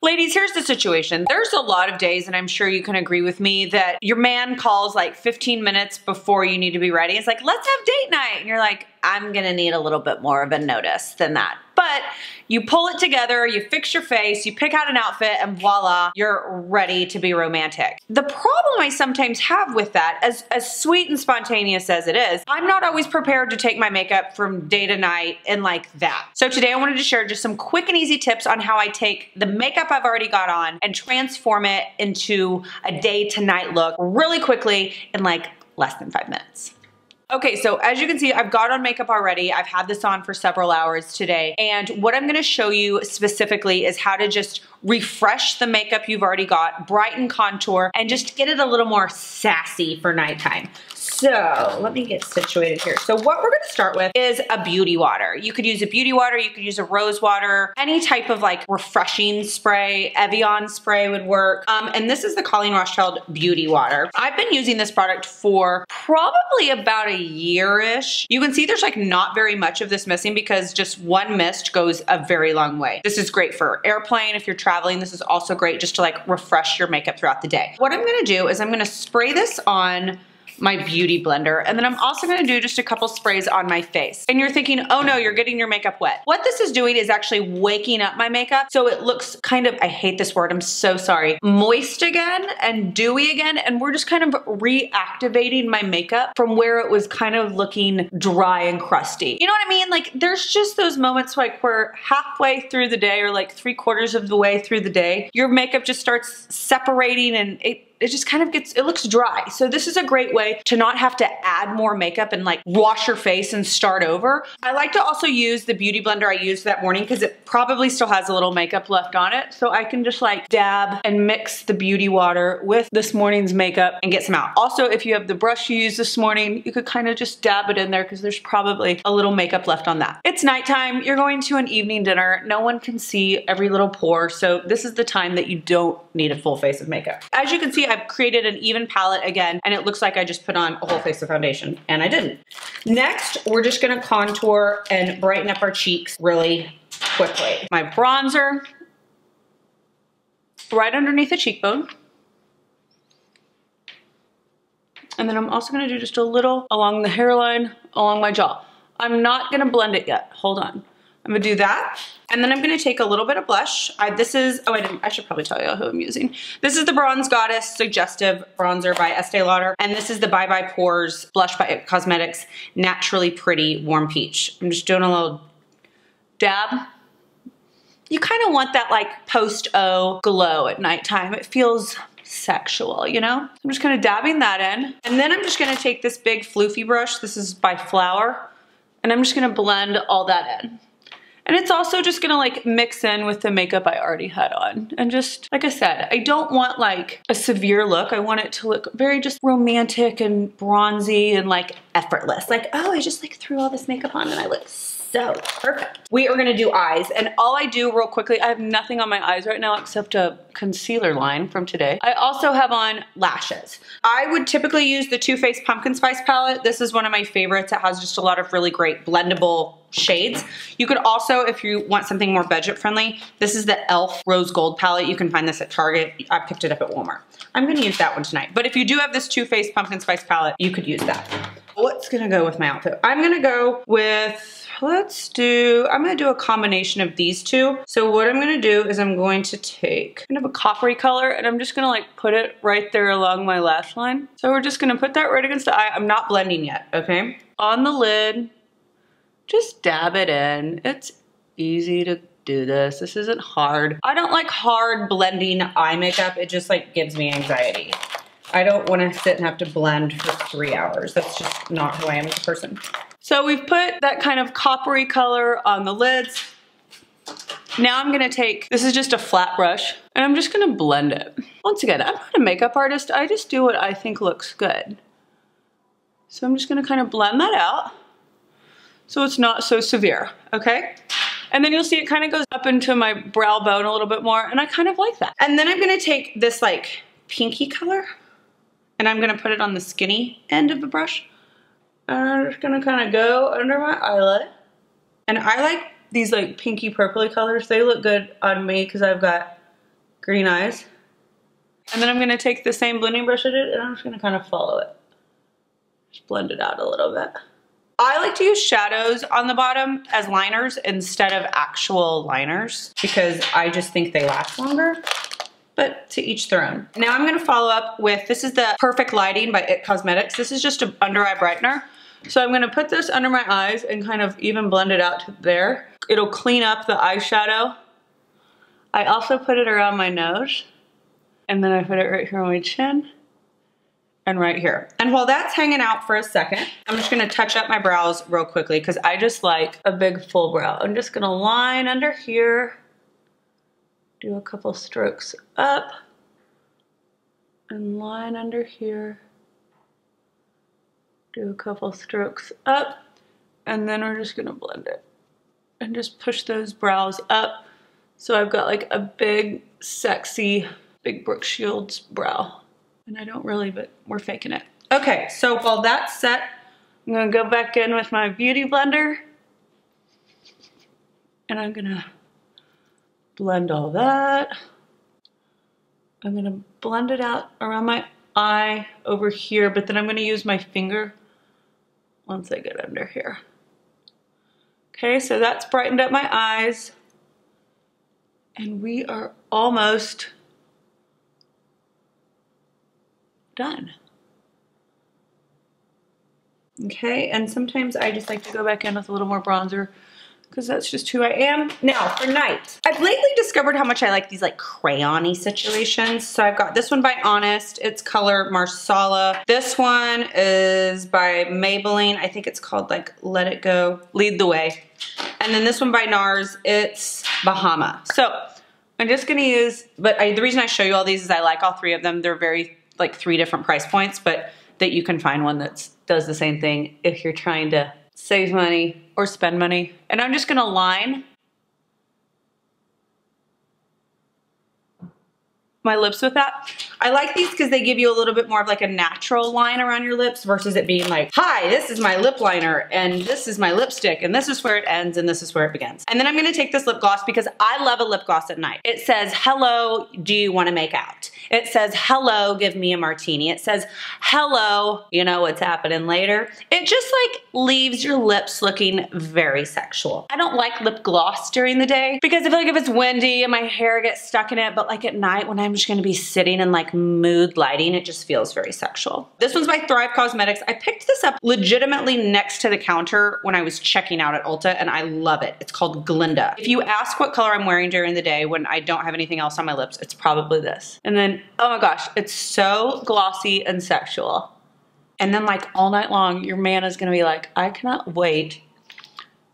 Ladies, here's the situation. There's a lot of days, and I'm sure you can agree with me, that your man calls like 15 minutes before you need to be ready. It's like, let's have date night. And you're like, I'm gonna need a little bit more of a notice than that. But you pull it together, you fix your face, you pick out an outfit, and voila, you're ready to be romantic. The problem I sometimes have with that, as sweet and spontaneous as it is, I'm not always prepared to take my makeup from day to night and like that. So today I wanted to share just some quick and easy tips on how I take the makeup I've already got on and transform it into a day to night look really quickly in like less than 5 minutes. Okay, so as you can see, I've got on makeup already. I've had this on for several hours today. And what I'm gonna show you specifically is how to just refresh the makeup you've already got, brighten contour, and just get it a little more sassy for nighttime. So let me get situated here. So what we're gonna start with is a beauty water. You could use a beauty water, you could use a rose water, any type of like refreshing spray, Evian spray would work. And this is the Colleen Rothschild Beauty Water. I've been using this product for probably about a year-ish. You can see there's like not very much of this missing because just one mist goes a very long way. This is great for airplane if you're traveling. This is also great just to like refresh your makeup throughout the day. What I'm gonna do is I'm gonna spray this on my beauty blender, and then I'm also gonna do just a couple sprays on my face. And you're thinking, oh no, you're getting your makeup wet. What this is doing is actually waking up my makeup so it looks kind of, I hate this word, I'm so sorry, moist again and dewy again, and we're just kind of reactivating my makeup from where it was kind of looking dry and crusty. You know what I mean? Like there's just those moments like where halfway through the day or like 3/4 of the way through the day, your makeup just starts separating and it just kind of gets, it looks dry. So this is a great way to not have to add more makeup and like wash your face and start over. I like to also use the beauty blender I used that morning because it probably still has a little makeup left on it. So I can just like dab and mix the beauty water with this morning's makeup and get some out. Also, if you have the brush you used this morning, you could kind of just dab it in there because there's probably a little makeup left on that. It's nighttime, you're going to an evening dinner. No one can see every little pore. So this is the time that you don't need a full face of makeup. As you can see, I've created an even palette again, and it looks like I just put on a whole face of foundation, and I didn't. Next, we're just gonna contour and brighten up our cheeks really quickly. My bronzer, right underneath the cheekbone. And then I'm also gonna do just a little along the hairline, along my jaw. I'm not gonna blend it yet, hold on. I'm gonna do that. And then I'm gonna take a little bit of blush. I should probably tell you who I'm using. This is the Bronze Goddess Suggestive Bronzer by Estee Lauder. And this is the Bye Bye Pores Blush by It Cosmetics Naturally Pretty Warm Peach. I'm just doing a little dab. You kind of want that like post-O glow at nighttime. It feels sexual, you know? I'm just kind of dabbing that in. And then I'm just gonna take this big floofy brush. This is by Flower. And I'm just gonna blend all that in. And it's also just gonna like mix in with the makeup I already had on. And just, like I said, I don't want like a severe look. I want it to look very just romantic and bronzy and like effortless. Like, oh, I just like threw all this makeup on and I look so perfect. We are gonna do eyes, and all I do real quickly, I have nothing on my eyes right now except a concealer line from today. I also have on lashes. I would typically use the Too Faced Pumpkin Spice palette. This is one of my favorites. It has just a lot of really great blendable shades. You could also, if you want something more budget friendly, this is the e.l.f. Rose Gold palette. You can find this at Target. I picked it up at Walmart. I'm gonna use that one tonight. But if you do have this Too Faced Pumpkin Spice palette, you could use that. What's gonna go with my outfit? I'm gonna go with, I'm gonna do a combination of these two. So what I'm gonna do is I'm going to take kind of a coppery color and I'm just gonna like put it right there along my lash line. So we're just gonna put that right against the eye. I'm not blending yet, okay? On the lid, just dab it in. It's easy to do this. This isn't hard. I don't like hard blending eye makeup. It just like gives me anxiety. I don't want to sit and have to blend for 3 hours. That's just not who I am as a person. So we've put that kind of coppery color on the lids. Now I'm gonna take, this is just a flat brush, and I'm just gonna blend it. Once again, I'm not a makeup artist. I just do what I think looks good. So I'm just gonna kind of blend that out so it's not so severe, okay? And then you'll see it kind of goes up into my brow bone a little bit more, and I kind of like that. And then I'm gonna take this like pinky color, and I'm gonna put it on the skinny end of the brush. And I'm just gonna kind of go under my eyelid. And I like these like pinky purpley colors. They look good on me because I've got green eyes. And then I'm gonna take the same blending brush I did and I'm just gonna kind of follow it. Just blend it out a little bit. I like to use shadows on the bottom as liners instead of actual liners because I just think they last longer, but to each their own. Now I'm gonna follow up with, this is the Perfect Lighting by IT Cosmetics. This is just an under eye brightener. So I'm gonna put this under my eyes and kind of even blend it out to there. It'll clean up the eyeshadow. I also put it around my nose. And then I put it right here on my chin and right here. And while that's hanging out for a second, I'm just gonna touch up my brows real quickly because I just like a big full brow. I'm just gonna line under here, do a couple strokes up, and line under here, do a couple strokes up, and then we're just gonna blend it and just push those brows up. So I've got like a big, sexy, big Brooke Shields brow. And I don't really, but we're faking it. Okay, so while that's set, I'm gonna go back in with my beauty blender. And I'm gonna blend all that. I'm gonna blend it out around my eye over here, but then I'm gonna use my finger once I get under here. Okay, so that's brightened up my eyes. And we are almost done. Okay, and sometimes I just like to go back in with a little more bronzer because that's just who I am. Now for night, I've lately discovered how much I like these like crayon-y situations. So I've got this one by Honest, it's color Marsala. This one is by Maybelline. I think it's called like Let It Go, Lead the Way. And then this one by NARS, it's Bahama. So I'm just gonna use, but the reason I show you all these is I like all three of them. They're very like 3 different price points, but that you can find one that does the same thing if you're trying to save money or spend money. And I'm just gonna line my lips with that. I like these because they give you a little bit more of like a natural line around your lips versus it being like, hi, this is my lip liner and this is my lipstick and this is where it ends and this is where it begins. And then I'm gonna take this lip gloss because I love a lip gloss at night. It says, hello, do you wanna make out? It says, hello, give me a martini. It says, hello, you know what's happening later. It just like leaves your lips looking very sexual. I don't like lip gloss during the day because I feel like if it's windy and my hair gets stuck in it, but like at night when I'm just gonna be sitting in like mood lighting, it just feels very sexual. This one's by Thrive Cosmetics. I picked this up legitimately next to the counter when I was checking out at Ulta and I love it. It's called Glinda. If you ask what color I'm wearing during the day when I don't have anything else on my lips, it's probably this. And then, oh my gosh, it's so glossy and sexual. And then like all night long, your man is gonna be like, I cannot wait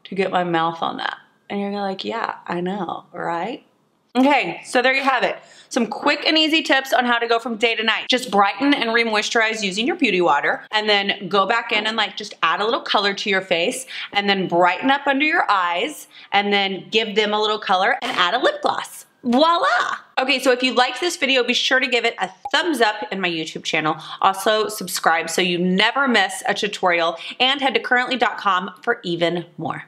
to get my mouth on that. And you're gonna like, yeah, I know, right? Okay, so there you have it. Some quick and easy tips on how to go from day to night. Just brighten and re-moisturize using your beauty water, and then go back in and like just add a little color to your face, and then brighten up under your eyes, and then give them a little color and add a lip gloss. Voila! Okay, so if you liked this video, be sure to give it a thumbs up in my YouTube channel. Also, subscribe so you never miss a tutorial, and head to KERRently.com for even more.